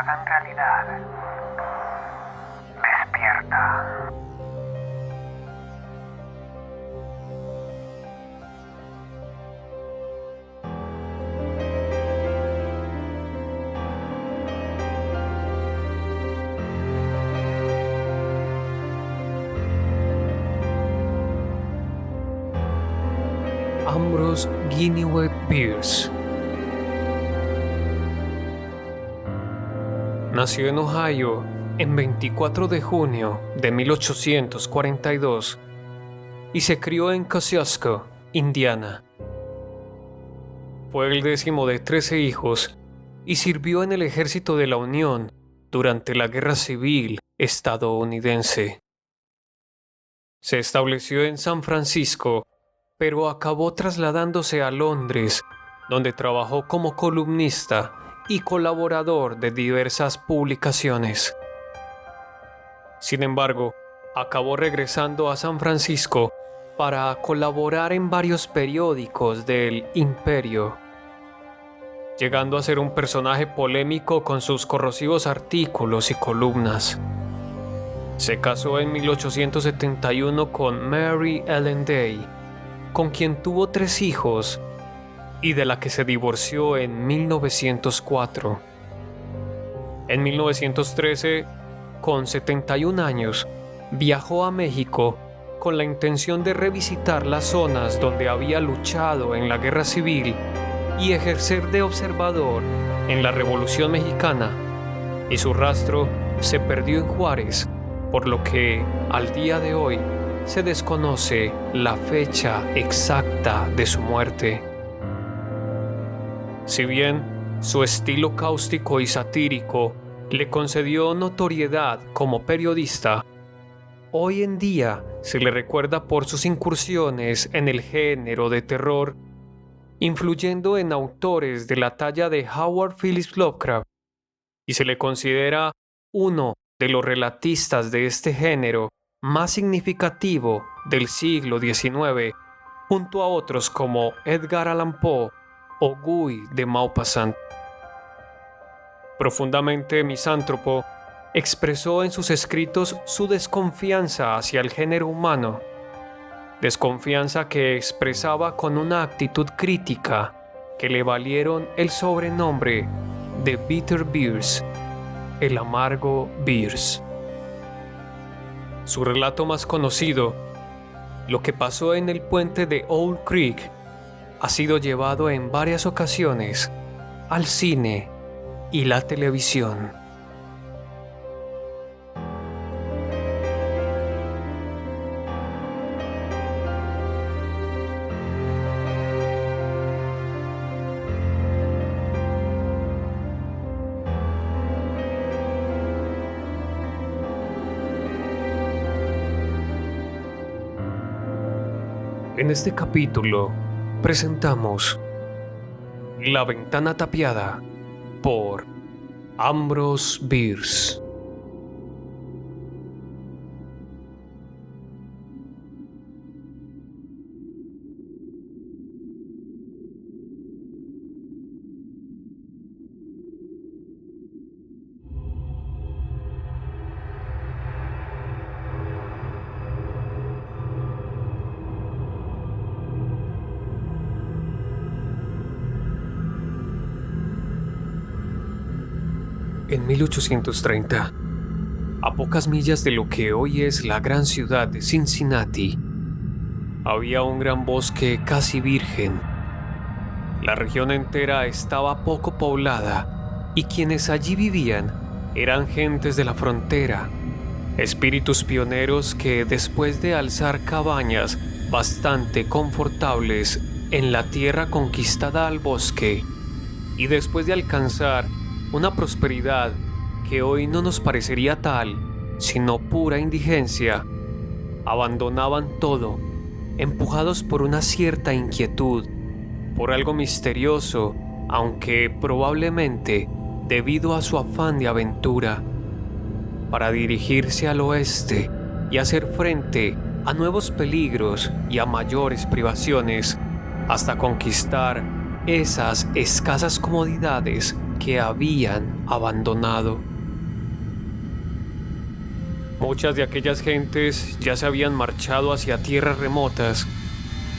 hagan realidad. Despierta. Ambrose Guinevere Bierce nació en Ohio en 24 de junio de 1842 y se crió en Kosciuszko, Indiana. Fue el 10º de 13 hijos y sirvió en el ejército de la Unión durante la Guerra Civil estadounidense. Se estableció en San Francisco, pero acabó trasladándose a Londres, donde trabajó como columnista y colaborador de diversas publicaciones. Sin embargo, acabó regresando a San Francisco para colaborar en varios periódicos del Imperio, llegando a ser un personaje polémico con sus corrosivos artículos y columnas. Se casó en 1871 con Mary Ellen Day, con quien tuvo 3 hijos y de la que se divorció en 1904. En 1913, con 71 años, viajó a México con la intención de revisitar las zonas donde había luchado en la Guerra Civil y ejercer de observador en la Revolución Mexicana, y su rastro se perdió en Juárez, por lo que, al día de hoy, se desconoce la fecha exacta de su muerte. Si bien su estilo cáustico y satírico le concedió notoriedad como periodista, hoy en día se le recuerda por sus incursiones en el género de terror, influyendo en autores de la talla de Howard Phillips Lovecraft, y se le considera uno de los relatistas de este género más significativo del siglo XIX, junto a otros como Edgar Allan Poe o Guy de Maupassant. Profundamente misántropo, expresó en sus escritos su desconfianza hacia el género humano, desconfianza que expresaba con una actitud crítica que le valieron el sobrenombre de Bitter Bierce, el amargo Bierce. Su relato más conocido, Lo que pasó en el puente de Owl Creek, ha sido llevado en varias ocasiones al cine y la televisión. En este capítulo presentamos La ventana tapiada por Ambrose Bierce. En 1830, a pocas millas de lo que hoy es la gran ciudad de Cincinnati, había un gran bosque casi virgen. La región entera estaba poco poblada y quienes allí vivían eran gentes de la frontera, espíritus pioneros que, después de alzar cabañas bastante confortables en la tierra conquistada al bosque y después de alcanzar una prosperidad que hoy no nos parecería tal, sino pura indigencia, abandonaban todo, empujados por una cierta inquietud, por algo misterioso, aunque probablemente debido a su afán de aventura, para dirigirse al oeste y hacer frente a nuevos peligros y a mayores privaciones, hasta conquistar esas escasas comodidades que habían abandonado. Muchas de aquellas gentes ya se habían marchado hacia tierras remotas,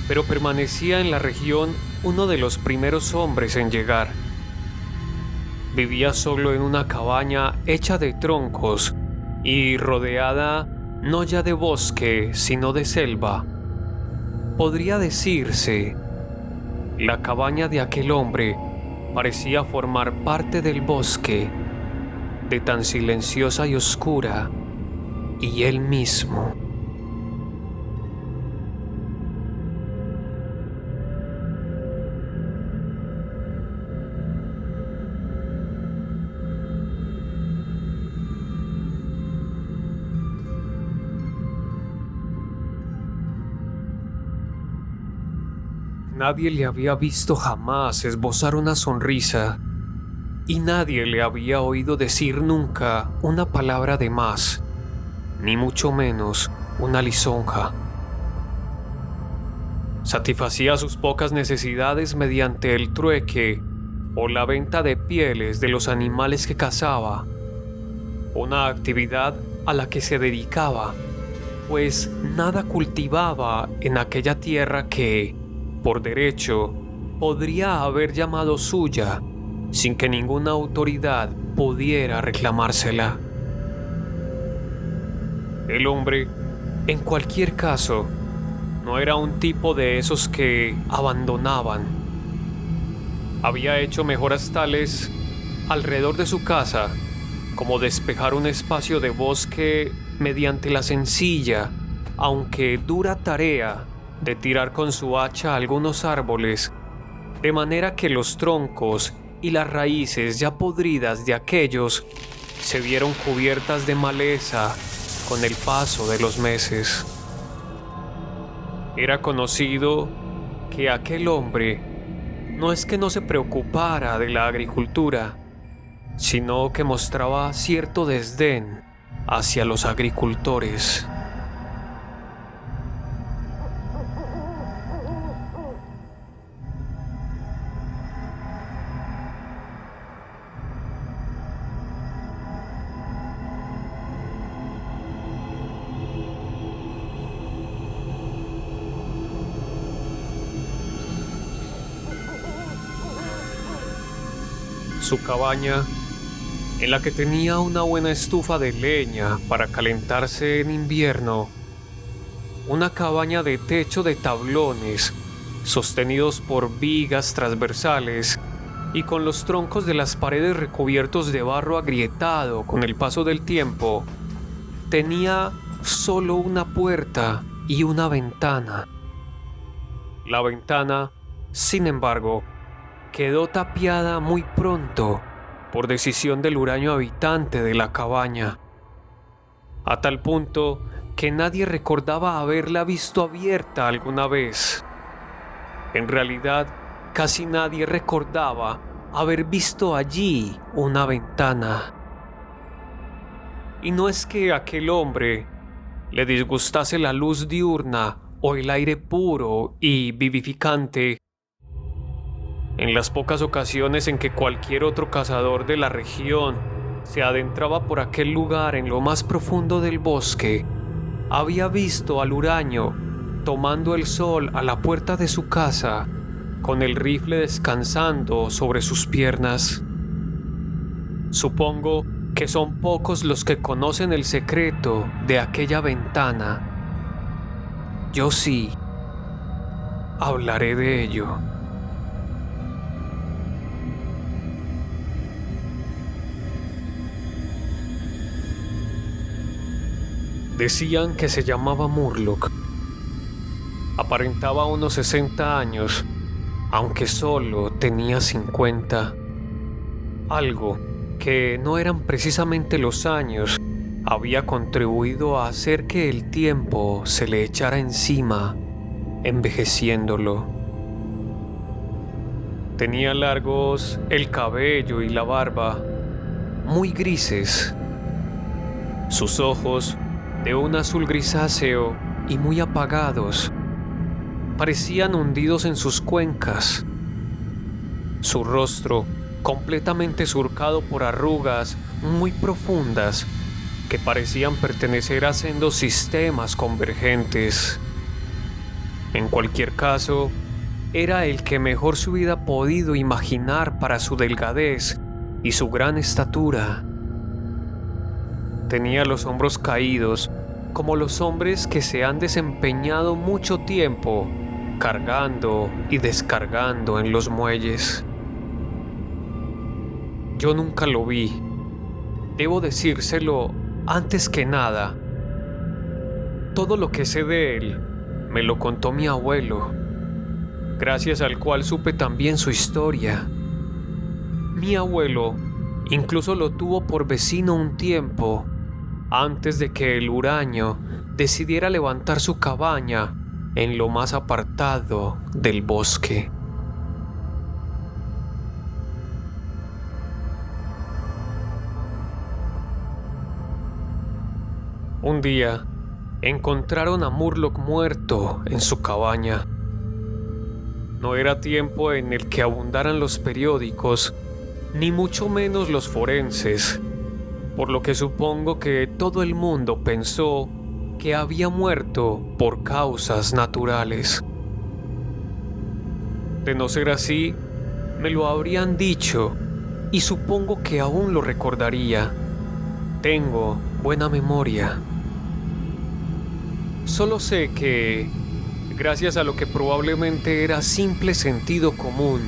pero permanecía en la región uno de los primeros hombres en llegar. Vivía solo en una cabaña hecha de troncos y rodeada no ya de bosque, sino de selva. Podría decirse, la cabaña de aquel hombre parecía formar parte del bosque, de tan silenciosa y oscura, y él mismo. Nadie le había visto jamás esbozar una sonrisa, y nadie le había oído decir nunca una palabra de más, ni mucho menos una lisonja. Satisfacía sus pocas necesidades mediante el trueque o la venta de pieles de los animales que cazaba, una actividad a la que se dedicaba, pues nada cultivaba en aquella tierra que, por derecho, podría haber llamado suya, sin que ninguna autoridad pudiera reclamársela. El hombre, en cualquier caso, no era un tipo de esos que abandonaban. Había hecho mejoras tales alrededor de su casa, como despejar un espacio de bosque mediante la sencilla, aunque dura tarea de tirar con su hacha algunos árboles, de manera que los troncos y las raíces ya podridas de aquellos se vieron cubiertas de maleza con el paso de los meses. Era conocido que aquel hombre no es que no se preocupara de la agricultura, sino que mostraba cierto desdén hacia los agricultores. Su cabaña, en la que tenía una buena estufa de leña para calentarse en invierno, una cabaña de techo de tablones sostenidos por vigas transversales y con los troncos de las paredes recubiertos de barro agrietado con el paso del tiempo, tenía solo una puerta y una ventana. La ventana, sin embargo, quedó tapiada muy pronto por decisión del huraño habitante de la cabaña, a tal punto que nadie recordaba haberla visto abierta alguna vez. En realidad, casi nadie recordaba haber visto allí una ventana. Y no es que a aquel hombre le disgustase la luz diurna o el aire puro y vivificante. En las pocas ocasiones en que cualquier otro cazador de la región se adentraba por aquel lugar en lo más profundo del bosque, había visto al huraño tomando el sol a la puerta de su casa, con el rifle descansando sobre sus piernas. Supongo que son pocos los que conocen el secreto de aquella ventana. Yo sí. Hablaré de ello. Decían que se llamaba Murloc. Aparentaba unos 60 años, aunque solo tenía 50. Algo que no eran precisamente los años había contribuido a hacer que el tiempo se le echara encima, envejeciéndolo. Tenía largos el cabello y la barba, muy grises. Sus ojos, de un azul grisáceo y muy apagados, parecían hundidos en sus cuencas. Su rostro completamente surcado por arrugas muy profundas que parecían pertenecer a sendos sistemas convergentes. En cualquier caso, era el que mejor se hubiera podido imaginar para su delgadez y su gran estatura. Tenía los hombros caídos, como los hombres que se han desempeñado mucho tiempo cargando y descargando en los muelles. Yo nunca lo vi. Debo decírselo antes que nada. Todo lo que sé de él me lo contó mi abuelo, gracias al cual supe también su historia. Mi abuelo incluso lo tuvo por vecino un tiempo, antes de que el huraño decidiera levantar su cabaña en lo más apartado del bosque. Un día, encontraron a Murlock muerto en su cabaña. No era tiempo en el que abundaran los periódicos, ni mucho menos los forenses, por lo que supongo que todo el mundo pensó que había muerto por causas naturales. De no ser así, me lo habrían dicho y supongo que aún lo recordaría. Tengo buena memoria. Solo sé que, gracias a lo que probablemente era simple sentido común,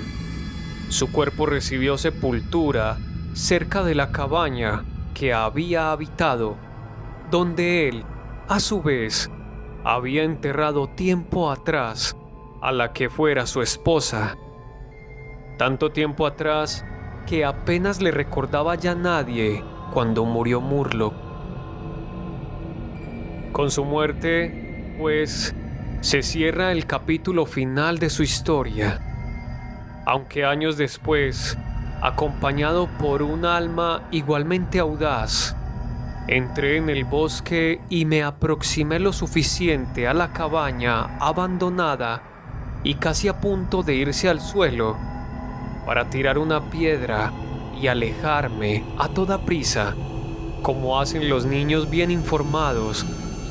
su cuerpo recibió sepultura cerca de la cabaña que había habitado, donde él, a su vez, había enterrado tiempo atrás a la que fuera su esposa. Tanto tiempo atrás que apenas le recordaba ya nadie cuando murió Murlock. Con su muerte, pues, se cierra el capítulo final de su historia. Aunque años después, acompañado por un alma igualmente audaz, entré en el bosque y me aproximé lo suficiente a la cabaña abandonada y casi a punto de irse al suelo para tirar una piedra y alejarme a toda prisa, como hacen los niños bien informados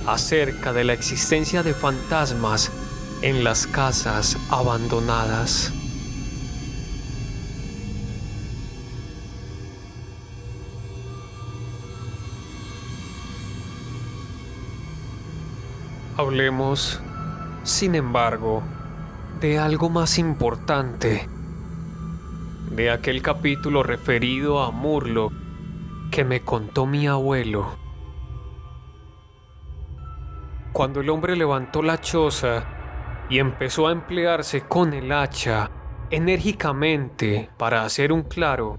acerca de la existencia de fantasmas en las casas abandonadas. Hablemos, sin embargo, de algo más importante, de aquel capítulo referido a Murlock que me contó mi abuelo. Cuando el hombre levantó la choza y empezó a emplearse con el hacha enérgicamente para hacer un claro,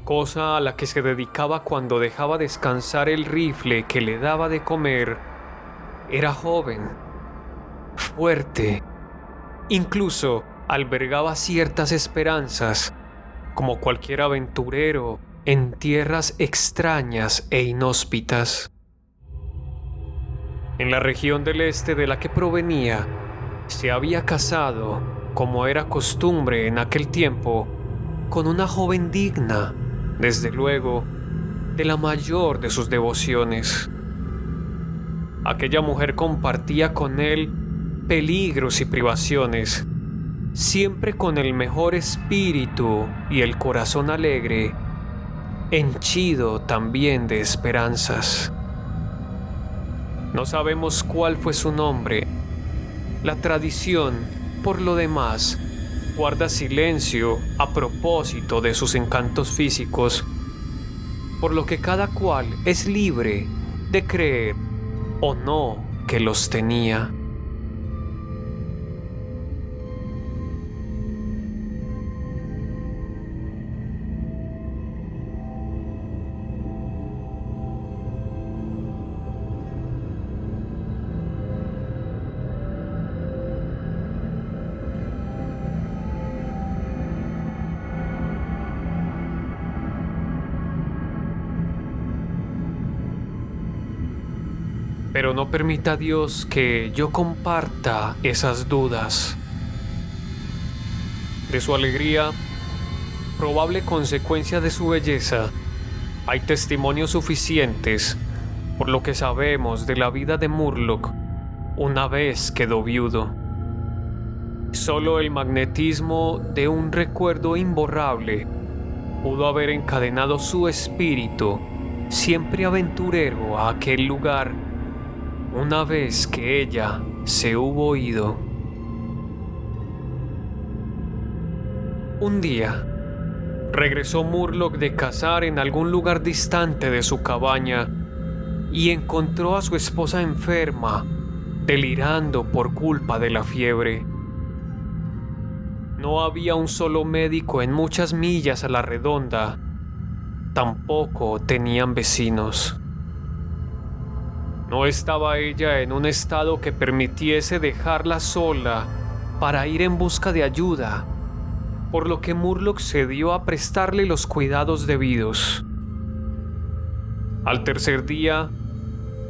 cosa a la que se dedicaba cuando dejaba descansar el rifle que le daba de comer, era joven, fuerte, incluso albergaba ciertas esperanzas, como cualquier aventurero en tierras extrañas e inhóspitas. En la región del este de la que provenía, se había casado, como era costumbre en aquel tiempo, con una joven digna, desde luego, de la mayor de sus devociones. Aquella mujer compartía con él peligros y privaciones, siempre con el mejor espíritu y el corazón alegre, henchido también de esperanzas. No sabemos cuál fue su nombre. La tradición, por lo demás, guarda silencio a propósito de sus encantos físicos, por lo que cada cual es libre de creer o no que los tenía. Pero no permita Dios que yo comparta esas dudas. De su alegría, probable consecuencia de su belleza, hay testimonios suficientes por lo que sabemos de la vida de Murloc una vez quedó viudo. Solo el magnetismo de un recuerdo imborrable pudo haber encadenado su espíritu, siempre aventurero, a aquel lugar una vez que ella se hubo ido. Un día, regresó Murloc de cazar en algún lugar distante de su cabaña y encontró a su esposa enferma, delirando por culpa de la fiebre. No había un solo médico en muchas millas a la redonda. Tampoco tenían vecinos. No estaba ella en un estado que permitiese dejarla sola para ir en busca de ayuda, por lo que Murloc se dio a prestarle los cuidados debidos. Al tercer día,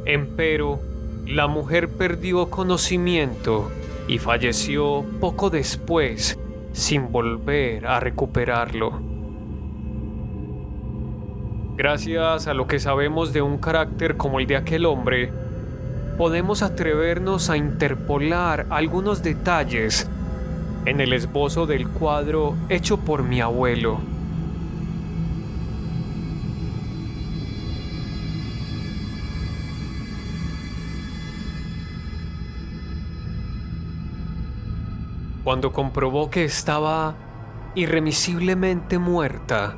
empero, la mujer perdió conocimiento y falleció poco después, sin volver a recuperarlo. Gracias a lo que sabemos de un carácter como el de aquel hombre, podemos atrevernos a interpolar algunos detalles en el esbozo del cuadro hecho por mi abuelo. Cuando comprobó que estaba irremisiblemente muerta,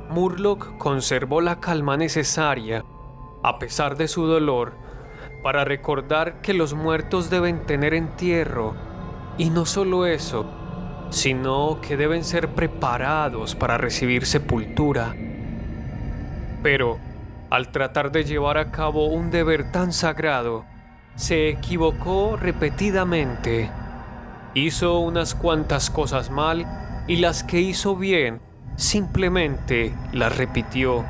Murloc conservó la calma necesaria, a pesar de su dolor, para recordar que los muertos deben tener entierro, y no solo eso, sino que deben ser preparados para recibir sepultura. Pero, al tratar de llevar a cabo un deber tan sagrado, se equivocó repetidamente. Hizo unas cuantas cosas mal y las que hizo bien simplemente las repitió.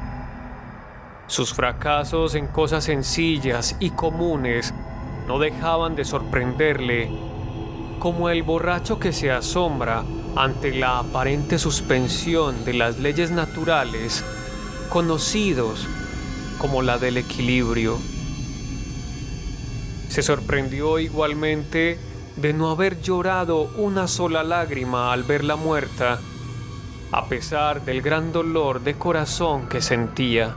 Sus fracasos en cosas sencillas y comunes no dejaban de sorprenderle, como el borracho que se asombra ante la aparente suspensión de las leyes naturales, conocidos como la del equilibrio. Se sorprendió igualmente de no haber llorado una sola lágrima al verla muerta, a pesar del gran dolor de corazón que sentía.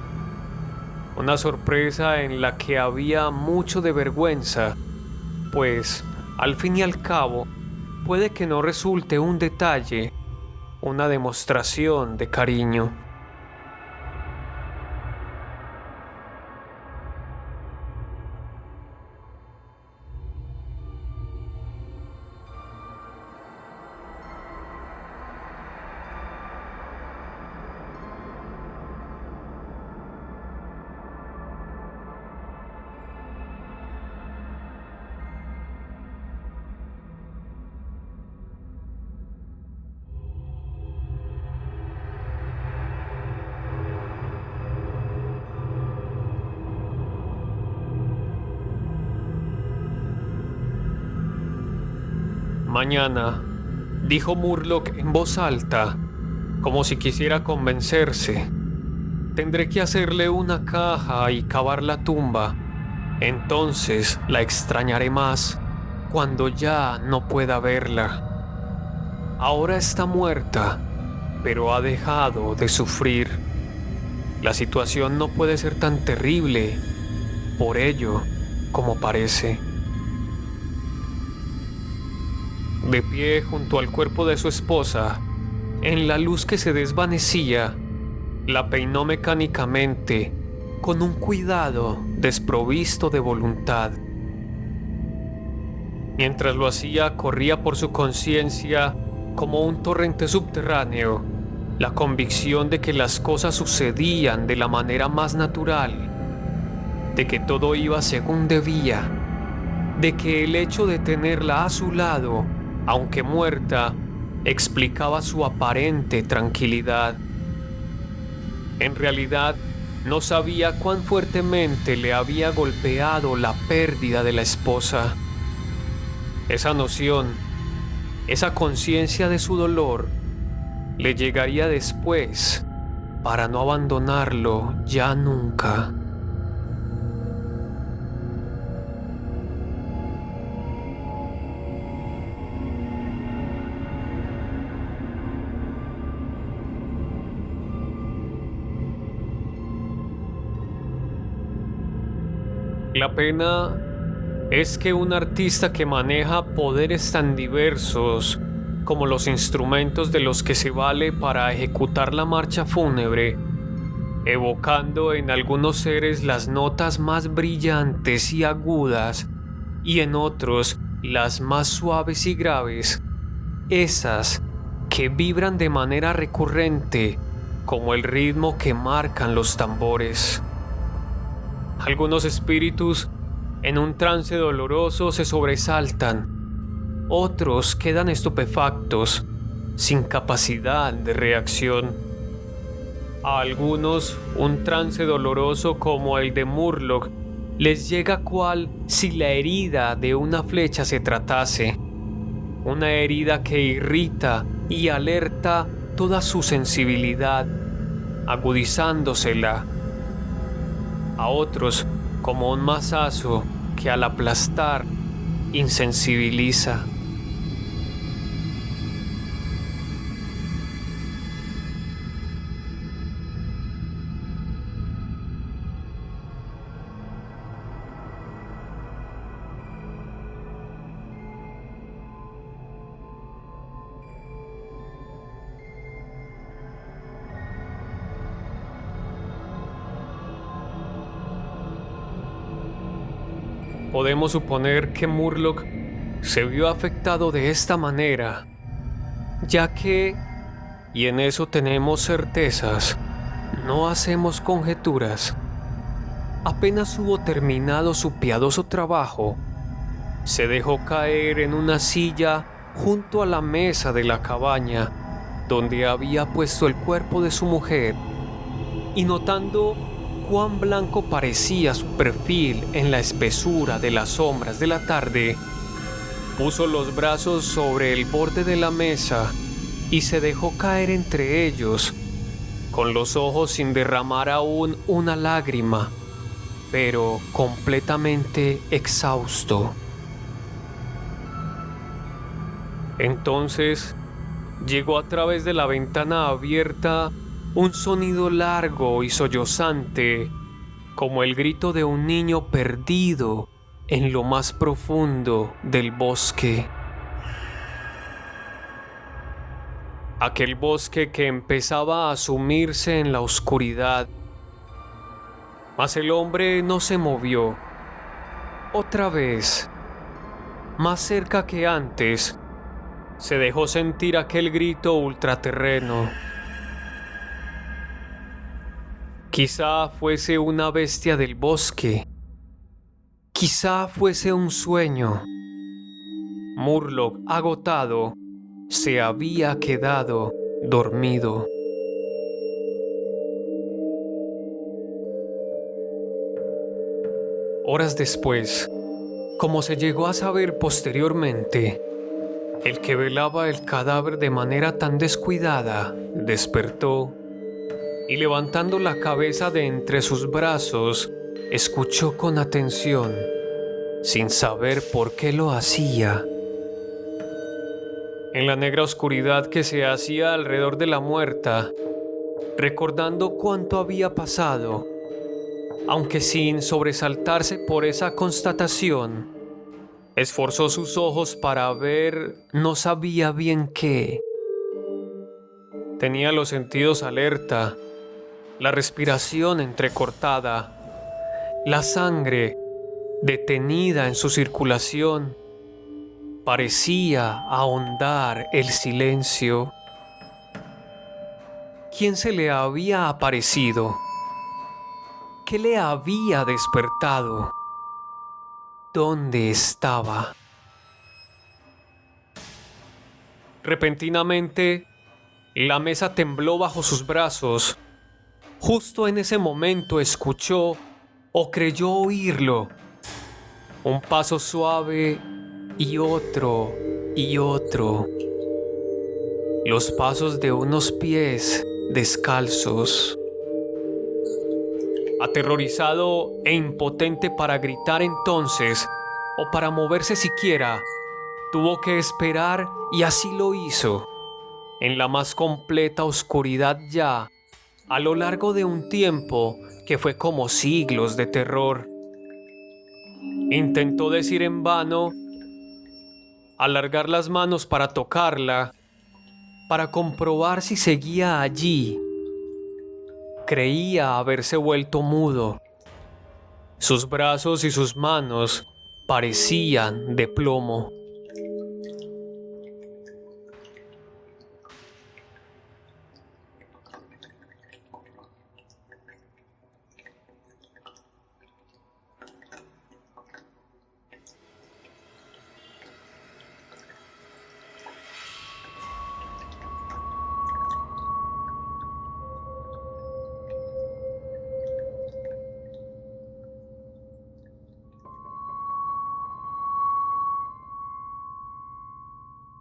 Una sorpresa en la que había mucho de vergüenza, pues, al fin y al cabo, puede que no resulte un detalle, una demostración de cariño. Mañana, dijo Murloc en voz alta, como si quisiera convencerse. Tendré que hacerle una caja y cavar la tumba. Entonces la extrañaré más cuando ya no pueda verla. Ahora está muerta, pero ha dejado de sufrir. La situación no puede ser tan terrible, por ello, como parece. De pie junto al cuerpo de su esposa, en la luz que se desvanecía, la peinó mecánicamente, con un cuidado desprovisto de voluntad. Mientras lo hacía, corría por su conciencia como un torrente subterráneo la convicción de que las cosas sucedían de la manera más natural, de que todo iba según debía, de que el hecho de tenerla a su lado, aunque muerta, explicaba su aparente tranquilidad. En realidad, no sabía cuán fuertemente le había golpeado la pérdida de la esposa. Esa noción, esa conciencia de su dolor, le llegaría después para no abandonarlo ya nunca. La pena es que un artista que maneja poderes tan diversos como los instrumentos de los que se vale para ejecutar la marcha fúnebre, evocando en algunos seres las notas más brillantes y agudas y en otros las más suaves y graves, esas que vibran de manera recurrente como el ritmo que marcan los tambores. Algunos espíritus en un trance doloroso se sobresaltan, otros quedan estupefactos, sin capacidad de reacción. A algunos un trance doloroso como el de Murloc les llega cual si la herida de una flecha se tratase, una herida que irrita y alerta toda su sensibilidad, agudizándosela. A otros como un mazazo que al aplastar insensibiliza. Podemos suponer que Murloc se vio afectado de esta manera, ya que, y en eso tenemos certezas, no hacemos conjeturas, apenas hubo terminado su piadoso trabajo, se dejó caer en una silla junto a la mesa de la cabaña donde había puesto el cuerpo de su mujer, y notando cuán blanco parecía su perfil en la espesura de las sombras de la tarde, puso los brazos sobre el borde de la mesa y se dejó caer entre ellos, con los ojos sin derramar aún una lágrima, pero completamente exhausto. Entonces llegó a través de la ventana abierta un sonido largo y sollozante, como el grito de un niño perdido en lo más profundo del bosque. Aquel bosque que empezaba a sumirse en la oscuridad. Mas el hombre no se movió. Otra vez, más cerca que antes, se dejó sentir aquel grito ultraterreno. Quizá fuese una bestia del bosque. Quizá fuese un sueño. Murloc, agotado, se había quedado dormido. Horas después, como se llegó a saber posteriormente, el que velaba el cadáver de manera tan descuidada despertó y levantando la cabeza de entre sus brazos, escuchó con atención, sin saber por qué lo hacía. En la negra oscuridad que se hacía alrededor de la muerta, recordando cuánto había pasado, aunque sin sobresaltarse por esa constatación, esforzó sus ojos para ver no sabía bien qué. Tenía los sentidos alerta, la respiración entrecortada, la sangre detenida en su circulación. Parecía ahondar el silencio. ¿Quién se le había aparecido? ¿Qué le había despertado? ¿Dónde estaba? Repentinamente, la mesa tembló bajo sus brazos. Justo en ese momento escuchó, o creyó oírlo, un paso suave y otro y otro. los pasos de unos pies descalzos. Aterrorizado e impotente para gritar entonces, o para moverse siquiera, tuvo que esperar y así lo hizo, en la más completa oscuridad ya, a lo largo de un tiempo que fue como siglos de terror. Intentó decir en vano, alargar las manos para tocarla, para comprobar si seguía allí. Creía haberse vuelto mudo. Sus brazos y sus manos parecían de plomo.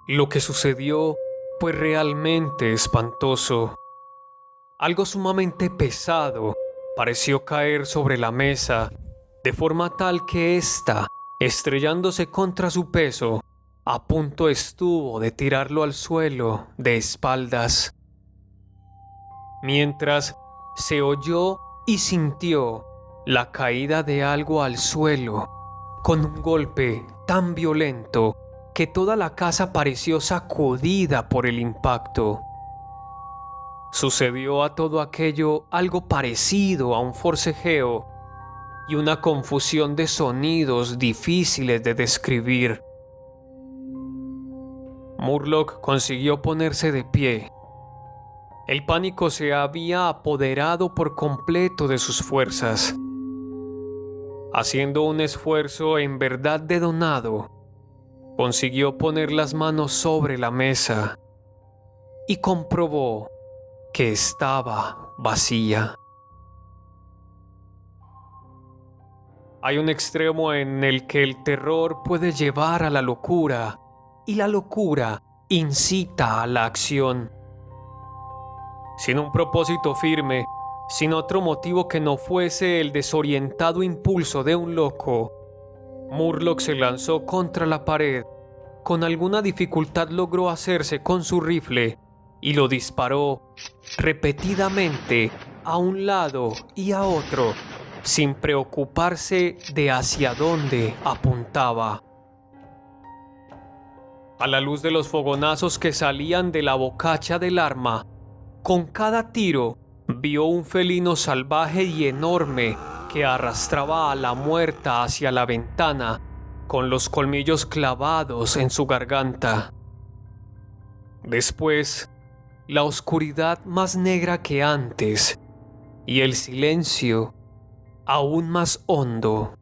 Lo que sucedió fue realmente espantoso. Algo sumamente pesado pareció caer sobre la mesa, de forma tal que ésta, estrellándose contra su peso, a punto estuvo de tirarlo al suelo de espaldas. Mientras se oyó y sintió la caída de algo al suelo, con un golpe tan violento que toda la casa pareció sacudida por el impacto. Sucedió a todo aquello algo parecido a un forcejeo y una confusión de sonidos difíciles de describir. Murlock consiguió ponerse de pie. El pánico se había apoderado por completo de sus fuerzas. Haciendo un esfuerzo en verdad denodado, consiguió poner las manos sobre la mesa y comprobó que estaba vacía. Hay un extremo en el que el terror puede llevar a la locura y la locura incita a la acción. Sin un propósito firme, sin otro motivo que no fuese el desorientado impulso de un loco, Murlock se lanzó contra la pared. Con alguna dificultad logró hacerse con su rifle y lo disparó repetidamente a un lado y a otro, sin preocuparse de hacia dónde apuntaba. A la luz de los fogonazos que salían de la bocacha del arma, con cada tiro vio un felino salvaje y enorme que arrastraba a la muerta hacia la ventana, con los colmillos clavados en su garganta. Después, la oscuridad más negra que antes y el silencio aún más hondo.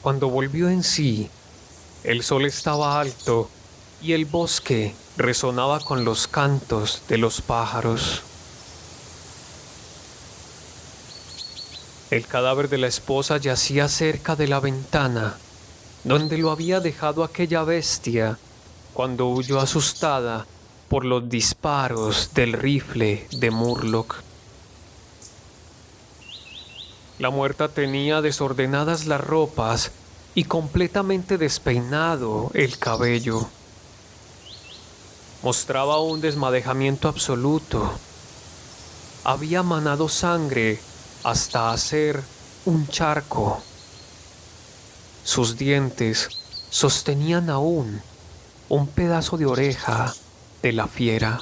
Cuando volvió en sí, el sol estaba alto y el bosque resonaba con los cantos de los pájaros. El cadáver de la esposa yacía cerca de la ventana, donde lo había dejado aquella bestia cuando huyó asustada por los disparos del rifle de Murlock. La muerta tenía desordenadas las ropas y completamente despeinado el cabello. Mostraba un desmadejamiento absoluto. Había manado sangre hasta hacer un charco. Sus dientes sostenían aún un pedazo de oreja de la fiera.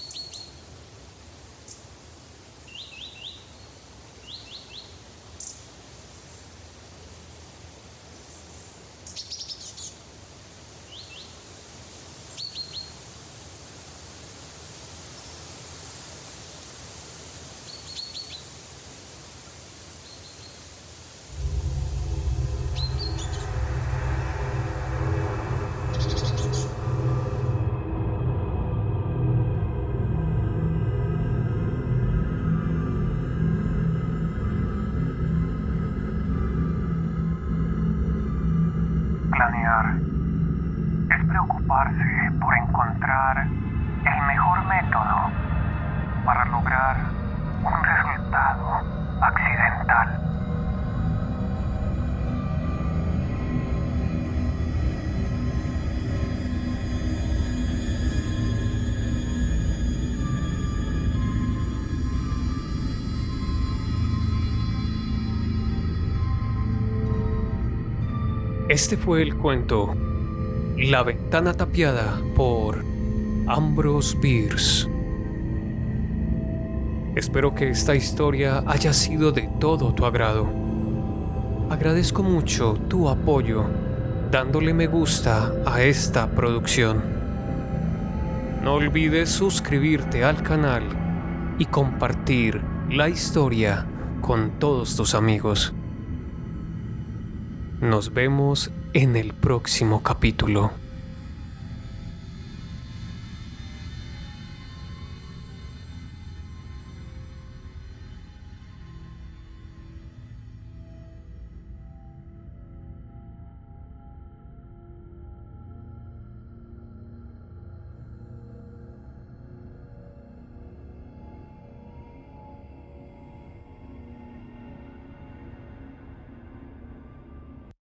preocuparse por encontrar el mejor método para lograr un resultado accidental. Este fue el cuento La ventana tapiada por Ambrose Bierce. Espero que esta historia haya sido de todo tu agrado. Agradezco mucho tu apoyo dándole me gusta a esta producción. No olvides suscribirte al canal y compartir la historia con todos tus amigos. Nos vemos en el próximo capítulo.